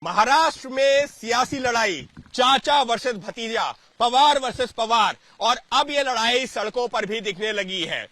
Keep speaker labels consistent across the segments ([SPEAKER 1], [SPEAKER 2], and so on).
[SPEAKER 1] महाराष्ट्र में सियासी लड़ाई, चाचा वर्सेस भतीजा, पवार वर्सेस पवार, और अब ये लड़ाई सड़कों पर भी दिखने लगी है।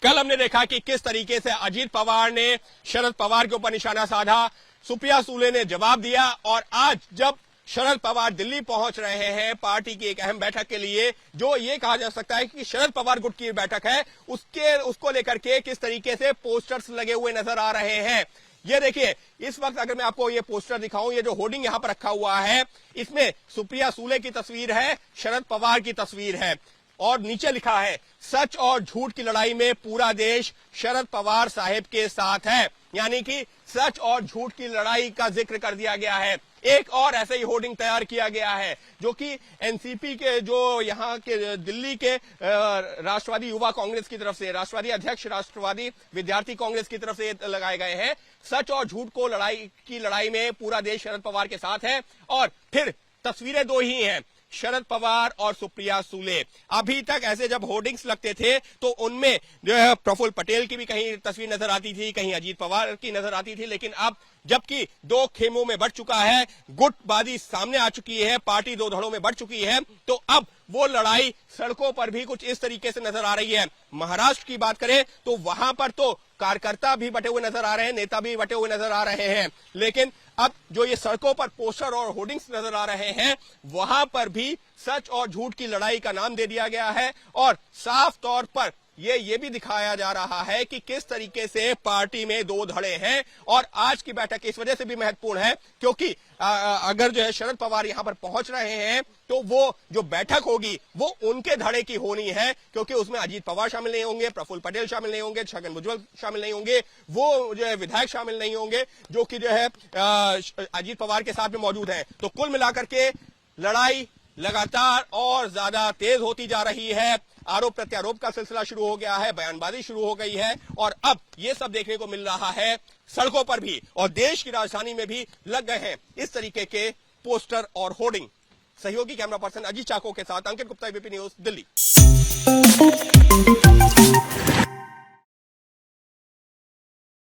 [SPEAKER 1] कल हमने देखा कि किस तरीके से अजीत पवार ने शरद पवार के ऊपर निशाना साधा, सुप्रिया सुले ने जवाब दिया, और आज जब शरद पवार दिल्ली पहुंच रहे हैं पार्टी की एक अहम बैठक के लिए, जो ये कहा जा सकता है कि शरद पवार गुट की बैठक है, उसको लेकर के किस तरीके से पोस्टर्स लगे हुए नजर आ रहे हैं। ये देखिए, इस वक्त अगर मैं आपको ये पोस्टर दिखाऊं, ये जो होर्डिंग यहां पर रखा हुआ है, इसमें सुप्रिया सुले की तस्वीर है, शरद पवार की तस्वीर है, और नीचे लिखा है सच और झूठ की लड़ाई में पूरा देश शरद पवार साहेब के साथ है। यानी कि सच और झूठ की लड़ाई का जिक्र कर दिया गया है। एक और ऐसे ही होर्डिंग तैयार किया गया है, जो कि एनसीपी के, जो यहाँ के दिल्ली के राष्ट्रवादी युवा कांग्रेस की तरफ से, राष्ट्रवादी अध्यक्ष राष्ट्रवादी विद्यार्थी कांग्रेस की तरफ से लगाए गए हैं। सच और झूठ को लड़ाई में पूरा देश शरद पवार के साथ है। और फिर तस्वीरें दो ही हैं, शरद पवार और सुप्रिया सुले। अभी तक ऐसे जब होर्डिंग्स लगते थे तो उनमें जो है प्रफुल्ल पटेल की भी कहीं तस्वीर नजर आती थी, कहीं अजीत पवार की नजर आती थी, लेकिन अब जबकि दो खेमों में बढ़ चुका है, गुटबाजी सामने आ चुकी है, पार्टी दो धड़ों में बढ़ चुकी है, तो अब वो लड़ाई सड़कों पर भी कुछ इस तरीके से नजर आ रही है। महाराष्ट्र की बात करें तो वहां पर तो कार्यकर्ता भी बटे हुए नजर आ रहे हैं, नेता भी बटे हुए नजर आ रहे हैं, लेकिन अब जो ये सड़कों पर पोस्टर और होर्डिंग्स नजर आ रहे हैं, वहां पर भी सच और झूठ की लड़ाई का नाम दे दिया गया है। और साफ तौर पर ये भी दिखाया जा रहा है कि किस तरीके से पार्टी में दो धड़े हैं। और आज की बैठक इस वजह से भी महत्वपूर्ण है क्योंकि अगर जो है शरद पवार यहां पर पहुंच रहे हैं तो वो जो बैठक होगी वो उनके धड़े की होनी है, क्योंकि उसमें अजीत पवार शामिल नहीं होंगे, प्रफुल्ल पटेल शामिल नहीं होंगे, छगन भुजबल शामिल नहीं होंगे, वो जो है विधायक शामिल नहीं होंगे जो कि जो है अजीत पवार के साथ में मौजूद हैं। तो कुल मिलाकर के लड़ाई लगातार और ज्यादा तेज होती जा रही है। आरोप प्रत्यारोप का सिलसिला शुरू हो गया है, बयानबाजी शुरू हो गई है, और अब ये सब देखने को मिल रहा है सड़कों पर भी, और देश की राजधानी में भी लग गए हैं इस तरीके के पोस्टर और होर्डिंग। सहयोगी कैमरा पर्सन अजीत चाको के साथ अंकित गुप्ता, एबीपी न्यूज, दिल्ली।